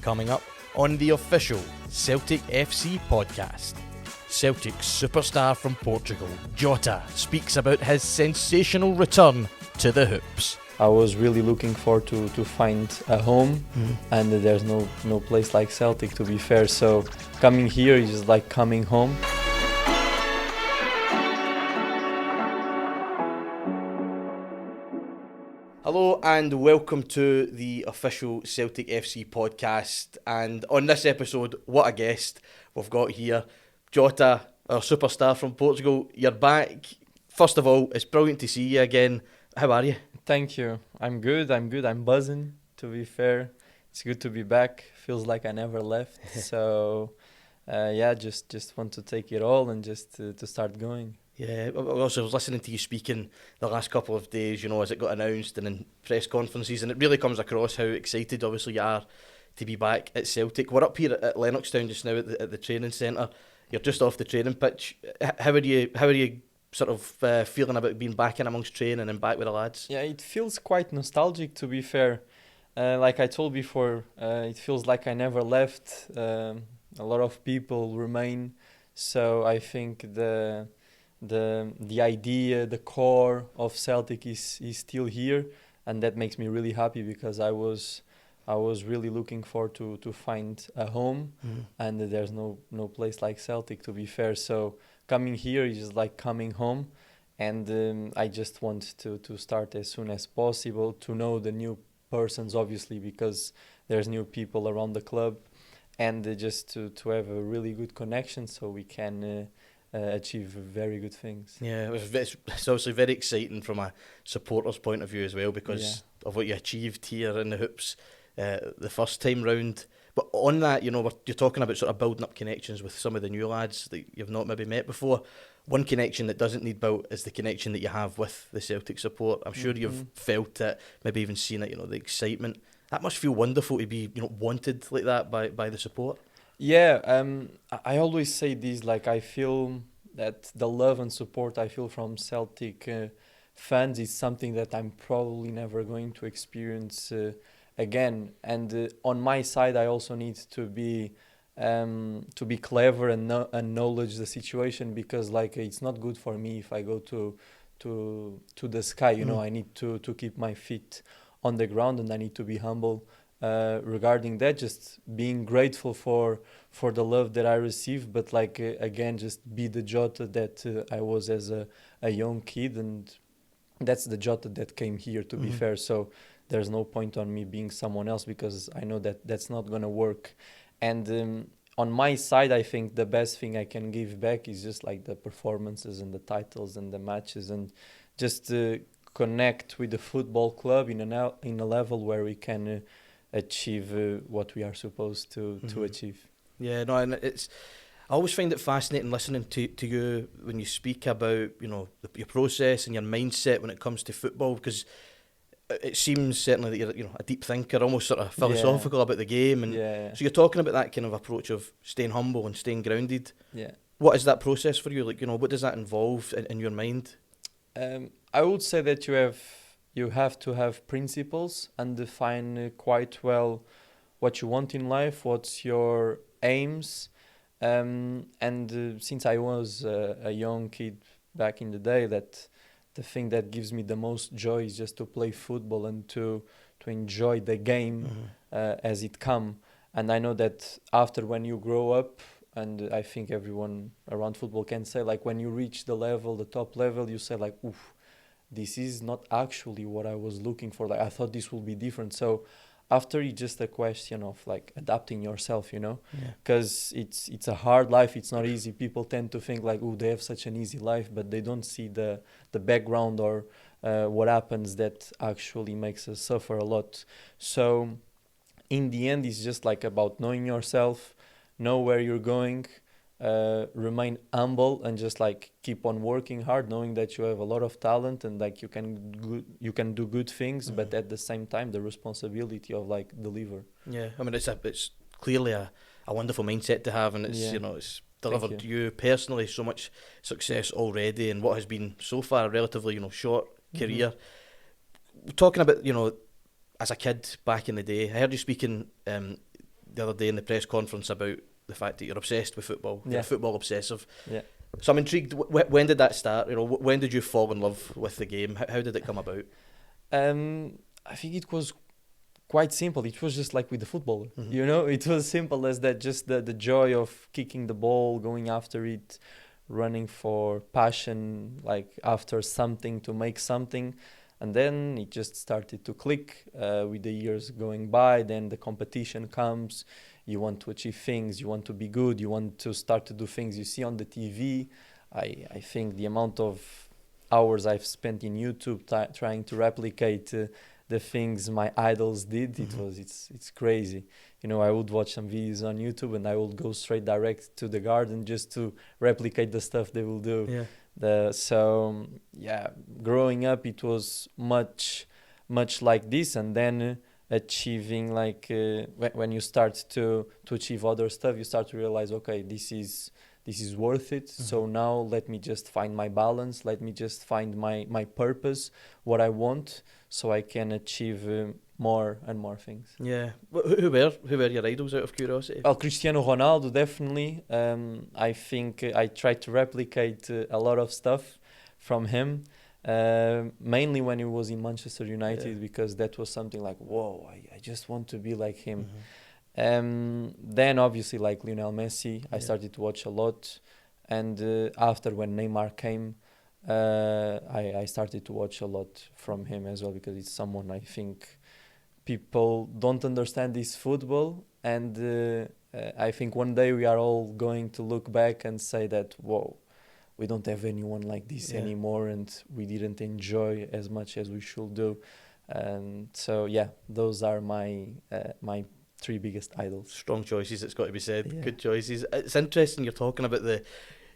Coming up on the official Celtic FC Podcast, Celtic superstar from Portugal, Jota, speaks about his sensational return to the hoops. I was really looking forward to find a home, and there's no place like Celtic, to be fair, so coming here is like coming home. Hello and welcome to the official Celtic FC Podcast, and on this episode, what a guest we've got here. Jota, our superstar from Portugal, you're back. First of all, it's brilliant to see you again. How are you? Thank you. I'm good. I'm buzzing, to be fair. It's good to be back. Feels like I never left. So, just want to take it all and just to start going. Yeah, also I was listening to you speaking the last couple of days, you know, as it got announced and in press conferences, and it really comes across how excited, obviously, you are to be back at Celtic. We're up here at Lennoxtown just now at the training centre. You're just off the training pitch. How are you sort of feeling about being back in amongst training and back with the lads? Yeah, it feels quite nostalgic, to be fair. Like I told before, it feels like I never left. A lot of people remain, so I think the idea, the core of Celtic is still here, and that makes me really happy because I was really looking forward to find a home, and there's no place like Celtic, to be fair. So coming here is like coming home, and I just want to start as soon as possible, to know the new persons, obviously, because there's new people around the club, and just to have a really good connection so we can achieve very good things. Yeah, it's obviously very exciting from a supporter's point of view as well, because of what you achieved here in the hoops the first time round. But on that, you know, you're talking about sort of building up connections with some of the new lads that you've not maybe met before. One connection that doesn't need built is the connection that you have with the Celtic support. I'm sure you've felt it, maybe even seen it, you know, the excitement. That must feel wonderful to be, you know, wanted like that by the support. Yeah, I always say this, like I feel that the love and support I feel from Celtic fans is something that I'm probably never going to experience again. And on my side, I also need to be clever and acknowledge the situation, because like it's not good for me if I go to the sky. You know, I need to keep my feet on the ground, and I need to be humble. Regarding that, just being grateful for the love that I received, but like again, just be the Jota that I was as a young kid, and that's the Jota that came here, to be fair. So there's no point on me being someone else, because I know that that's not gonna work. And on my side, I think the best thing I can give back is just like the performances and the titles and the matches, and just connect with the football club in a level where we can achieve what we are supposed to achieve. Yeah, no, and I always find it fascinating listening to you when you speak about, you know, your process and your mindset when it comes to football, because it seems certainly that you're, you know, a deep thinker, almost sort of philosophical about the game, and so you're talking about that kind of approach of staying humble and staying grounded. Yeah. What is that process for you? Like, you know, what does that involve in your mind? I would say that you have to have principles and define quite well what you want in life, what's your aims. And since I was a young kid back in the day, that the thing that gives me the most joy is just to play football and to enjoy the game as it come. And I know that after, when you grow up, and I think everyone around football can say, like when you reach the top level, you say like, oof, this is not actually what I was looking for. Like I thought this will be different. So after, it's just a question of like adapting yourself, you know, because it's a hard life. It's not easy. People tend to think like, oh, they have such an easy life, but they don't see the background or what happens that actually makes us suffer a lot. So in the end, it's just like about knowing yourself, know where you're going, remain humble, and just like keep on working hard, knowing that you have a lot of talent and like you can do good things, but at the same time the responsibility of like deliver. Yeah, I mean it's clearly a wonderful mindset to have, and it's you know, it's delivered you personally so much success already in what has been so far a relatively, you know, short career. Talking about, you know, as a kid back in the day, I heard you speaking the other day in the press conference about the fact that you're obsessed with football. You're Yeah. a football obsessive. Yeah. So I'm intrigued. When did that start? You know, when did you fall in love with the game? How did it come about? I think it was quite simple. It was just like with the football, Mhm. you know. It was simple as that. Just the joy of kicking the ball, going after it, running for passion, like after something to make something, and then it just started to click. With the years going by, then the competition comes. You want to achieve things. You want to be good. You want to start to do things you see on the TV. I think the amount of hours I've spent in YouTube trying to replicate the things my idols did, Mhm. it's crazy. You know, I would watch some videos on YouTube and I would go straight direct to the garden just to replicate the stuff they will do. Yeah. Yeah, growing up it was much like this, and then achieving like when you start to achieve other stuff, you start to realize, okay, this is worth it. So Mhm. now let me just find my balance, let me just find my purpose, what I want, so I can achieve more and more things. Yeah. Who were your idols, out of curiosity? Well, Cristiano Ronaldo, definitely. I think I tried to replicate a lot of stuff from him, mainly when he was in Manchester United, Yeah. because that was something like, whoa, I just want to be like him. Mhm. Then obviously like Lionel Messi, I Yeah. started to watch a lot, and after when Neymar came, I started to watch a lot from him as well, because it's someone I think people don't understand this football, and I think one day we are all going to look back and say that, whoa, we don't have anyone like this Yeah. anymore, and we didn't enjoy as much as we should do. And so yeah, those are my three biggest idols. Strong choices, it's got to be said. Yeah. Good choices. It's interesting you're talking about the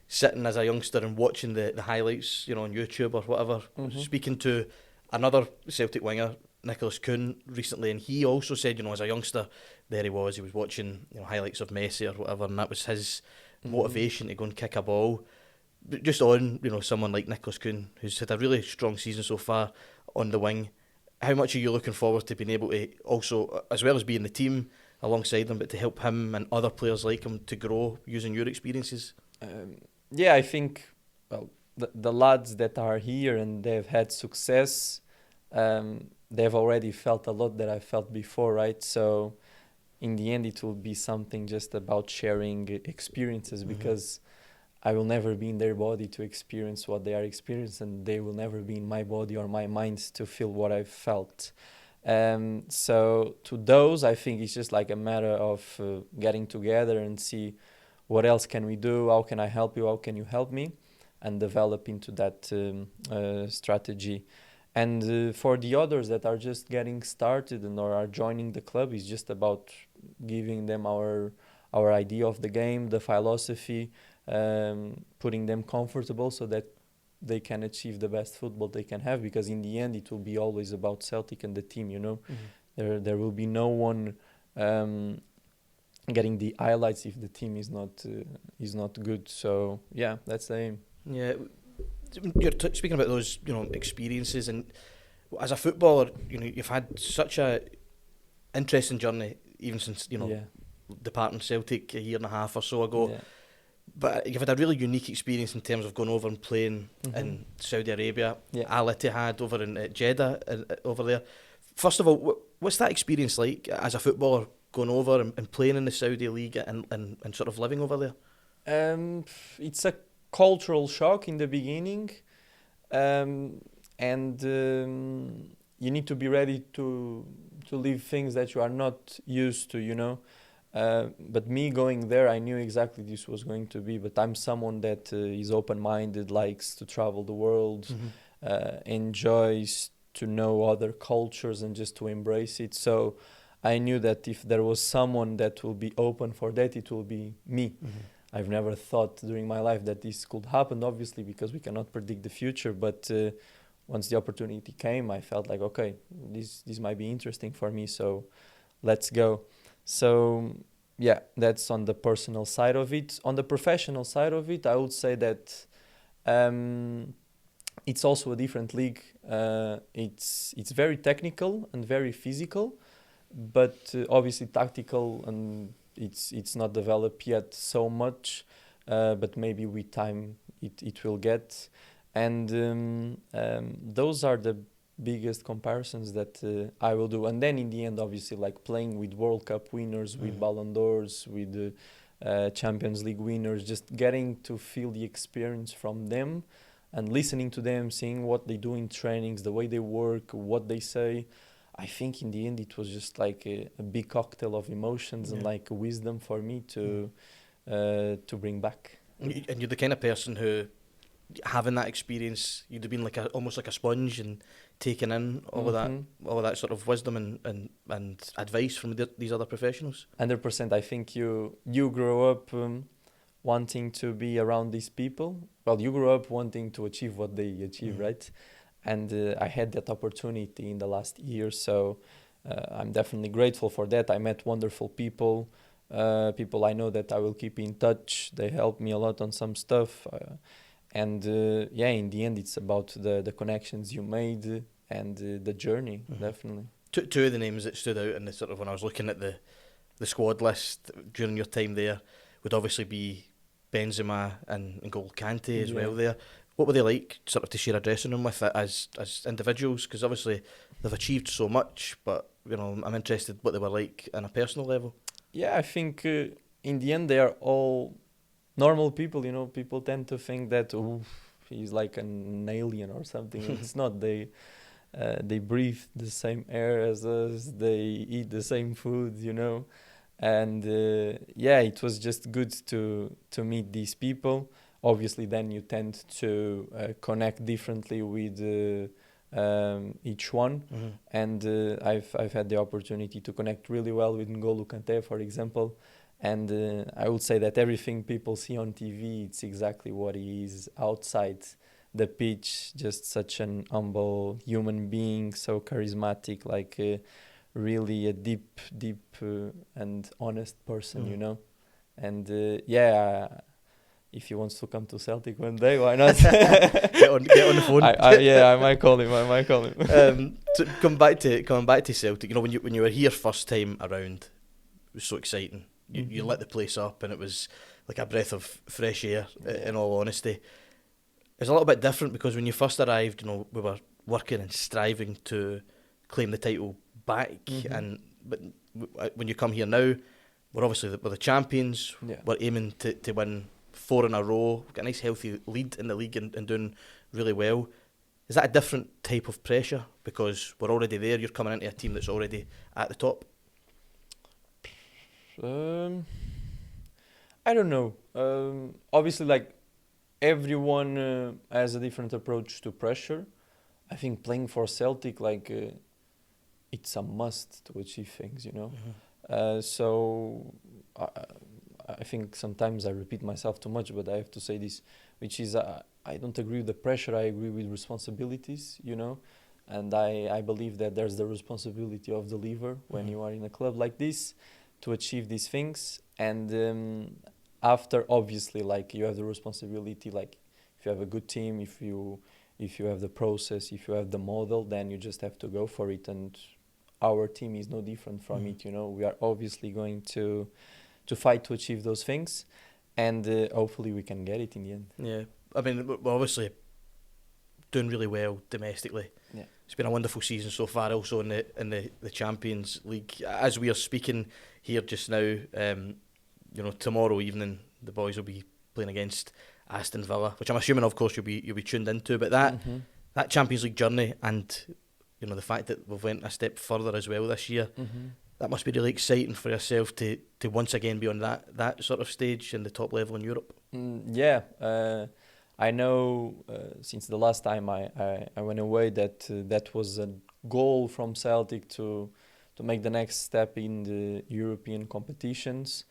sitting as a youngster and watching the highlights, you know, on YouTube or whatever. Mhm. Speaking to another Celtic winger, Nicholas Kuhn, recently, and he also said, you know, as a youngster, there he was watching, you know, highlights of Messi or whatever, and that was his motivation to go and kick a ball. But just on, you know, someone like Nicholas Kuhn, who's had a really strong season so far on the wing, how much are you looking forward to being able to also, as well as being the team alongside them, but to help him and other players like him to grow using your experiences? Yeah, I think, well, the lads that are here and they've had success, they've already felt a lot that I felt before, right? So in the end, it will be something just about sharing experiences, Mhm. because I will never be in their body to experience what they are experiencing, and they will never be in my body or my mind to feel what I've felt. So to those, I think it's just like a matter of getting together and see what else can we do, how can I help you, how can you help me, and develop into that strategy. And for the others that are just getting started and or are joining the club, it's just about giving them our idea of the game, the philosophy, putting them comfortable so that they can achieve the best football they can have, because in the end it will be always about Celtic and the team, you know. There will be no one getting the highlights if the team is not good. So yeah, that's the aim. Yeah, you're speaking about those, you know, experiences, and as a footballer, you know, you've had such a interesting journey, even since, you know, Yeah, departing Celtic a year and a half or so ago. yeah. But you've had a really unique experience in terms of going over and playing Mhm. in Saudi Arabia, Yeah. Al Ittihad over in Jeddah, over there. First of all, what's that experience like as a footballer, going over and playing in the Saudi league and sort of living over there? It's a cultural shock in the beginning, and you need to be ready to leave things that you are not used to, you know. But me going there, I knew exactly this was going to be. But I'm someone that is open-minded, likes to travel the world, enjoys to know other cultures and just to embrace it. So I knew that if there was someone that will be open for that, it will be me. I've never thought during my life that this could happen, obviously, because we cannot predict the future. But once the opportunity came, I felt like, okay, this might be interesting for me. So let's go. So yeah, that's on the personal side of it. On the professional side of it, I would say that it's also a different league. It's very technical and very physical. but obviously tactical, and it's not developed yet so much, but maybe with time it will get. And those are the biggest comparisons that I will do. And then in the end, obviously, like playing with World Cup winners, with Ballon d'Ors, with Champions League winners, just getting to feel the experience from them and listening to them, seeing what they do in trainings, the way they work, what they say. I think in the end it was just like a big cocktail of emotions and like wisdom for me to bring back. And you're the kind of person who, having that experience, you'd have been like almost like a sponge and taking in all of that sort of wisdom and advice from these other professionals. 100%. I think you grow up wanting to be around these people. Well, you grow up wanting to achieve what they achieve, right? And I had that opportunity in the last year, so I'm definitely grateful for that. I met wonderful people, people I know that I will keep in touch. They helped me a lot on some stuff. And in the end, it's about the connections you made and the journey, definitely. Two of the names that stood out in the sort of when I was looking at the squad list during your time there would obviously be Benzema and N'Golo Kante as well there. What were they like sort of to share a dressing room with as individuals? Because obviously they've achieved so much, but you know, I'm interested what they were like on a personal level. Yeah, I think in the end they are all normal people. You know, people tend to think that he's like an alien or something. It's not. They breathe the same air as us. They eat the same food. You know, and it was just good to meet these people. Obviously, then you tend to connect differently with each one, and I've had the opportunity to connect really well with N'Golo Kante, for example, and I would say that everything people see on TV, it's exactly what he is outside the pitch. Just such an humble human being, so charismatic, like really a deep and honest person, you know, and if he wants to come to Celtic one day, why not? get on the phone. I might call him. Coming back to Celtic, you know, when you were here first time around, it was so exciting. You lit the place up, and it was like a breath of fresh air. In all honesty, it's a little bit different because when you first arrived, you know, we were working and striving to claim the title back, but when you come here now, we're obviously we're the champions. We're aiming to win 4 in a row. We've got a nice healthy lead in the league and doing really well. Is that a different type of pressure because we're already there? You're coming into a team that's already at the top. I don't know. Obviously, like everyone has a different approach to pressure. I think playing for Celtic, like it's a must to achieve things, you know. So I think sometimes I repeat myself too much, but I have to say this, which is I don't agree with the pressure. I agree with responsibilities, you know, and I believe that there's the responsibility of the leader when you are in a club like this to achieve these things. And after, obviously, like you have the responsibility, like if you have a good team, if you have the process, if you have the model, then you just have to go for it. And our team is no different from it, you know. We are obviously going to fight to achieve those things, and hopefully we can get it in the end. Yeah, I mean, we're obviously doing really well domestically. Yeah, it's been a wonderful season so far. Also in the Champions League, as we are speaking here just now, you know, tomorrow evening the boys will be playing against Aston Villa, which I'm assuming, of course, you'll be tuned into. But that Champions League journey, and you know, the fact that we've went a step further as well this year. That must be really exciting for yourself to once again be on that sort of stage in the top level in Europe. I know since the last time I went away that was a goal from Celtic to make the next step in the European competitions.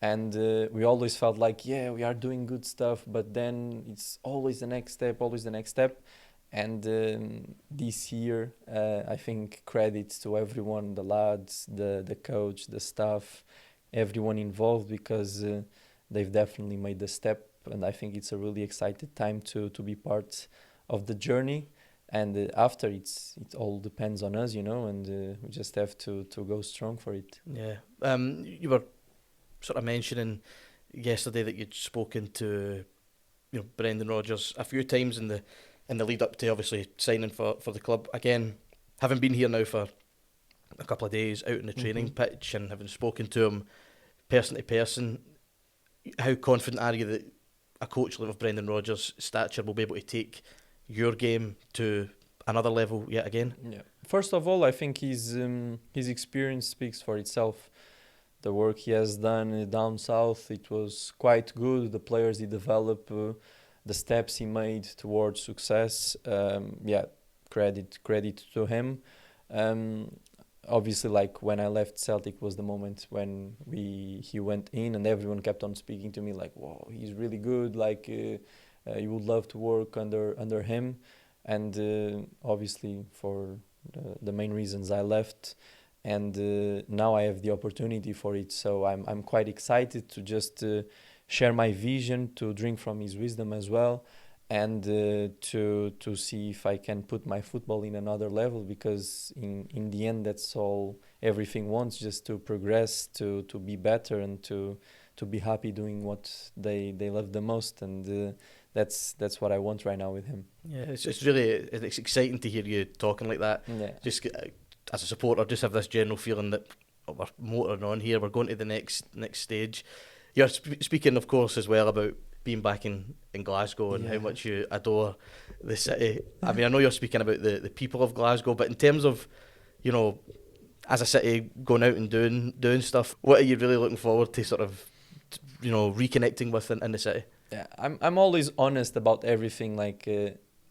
And we always felt like, we are doing good stuff, but then it's always the next step. And this year, I think credits to everyone, the lads, the coach, the staff, everyone involved, because they've definitely made the step. And I think it's a really exciting time to be part of the journey. And after it all depends on us, and we just have to go strong for it. Yeah. You were sort of mentioning yesterday that you'd spoken to Brendan Rodgers a few times in the lead up to obviously signing for the club. Again, having been here now for a couple of days out in the training pitch and having spoken to him person to person, how confident are you that a coach of Brendan Rodgers' stature will be able to take your game to another level yet again? Yeah. First of all, I think his experience speaks for itself. The work he has done down south, it was quite good. The players he developed, the steps he made towards success. Credit to him. Obviously, like when I left Celtic was the moment when he went in, and everyone kept on speaking to me like, "Wow, he's really good. Like you would love to work under him." And obviously, for the main reasons, I left, and now I have the opportunity for it. So I'm quite excited to just share my vision, to drink from his wisdom as well, and to see if I can put my football in another level, because in the end that's all everything wants, just to progress, to be better, and to be happy doing what they love the most, and that's what I want right now with him. Yeah, it's really exciting to hear you talking like that. Yeah. Just as a supporter, just have this general feeling that we're motoring on here, we're going to the next stage. You're speaking, of course, as well about being back in Glasgow and how much you adore the city. I mean, I know you're speaking about the people of Glasgow, but in terms of, as a city going out and doing stuff, what are you really looking forward to sort of, reconnecting with in the city? Yeah, I'm always honest about everything. Like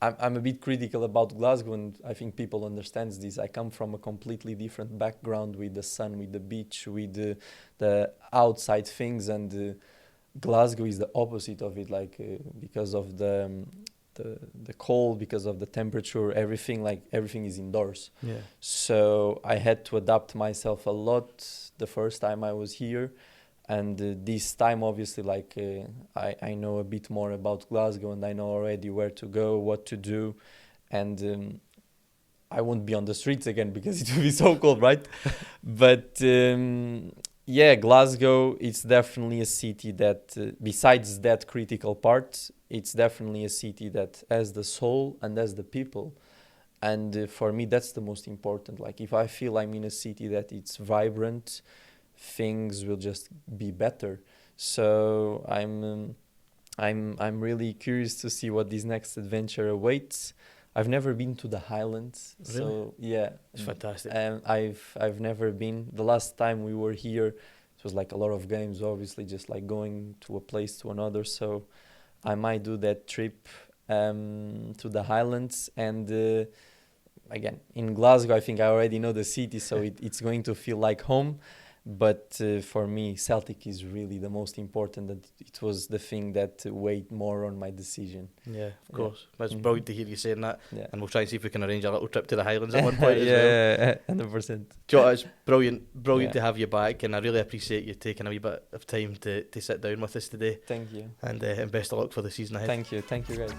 I'm a bit critical about Glasgow, and I think people understand this. I come from a completely different background, with the sun, with the beach, with the outside things, and Glasgow is the opposite of it. Like because of the cold, because of the temperature, everything is indoors. Yeah. So I had to adapt myself a lot the first time I was here. And this time, obviously, I know a bit more about Glasgow, and I know already where to go, what to do, and I won't be on the streets again because it will be so cold, right? But Glasgow, it's definitely a city that, besides that critical part, it's definitely a city that has the soul and has the people. And for me, that's the most important. Like, if I feel I'm in a city that it's vibrant, things will just be better. So I'm really curious to see what this next adventure awaits. I've never been to the Highlands. Really? So yeah, It's fantastic. I've never been. The last time we were here, it was like a lot of games, obviously, just like going to a place to another. So I might do that trip to the Highlands. And again, in Glasgow, I think I already know the city, so it's going to feel like home. But for me, Celtic is really the most important. That it was the thing that weighed more on my decision. Yeah, of course. It's brilliant to hear you saying that. Yeah. And we'll try and see if we can arrange a little trip to the Highlands at one point as well. Yeah, 100%. Jota, it's brilliant to have you back, and I really appreciate you taking a wee bit of time to sit down with us today. Thank you. And best of luck for the season ahead. Thank you guys.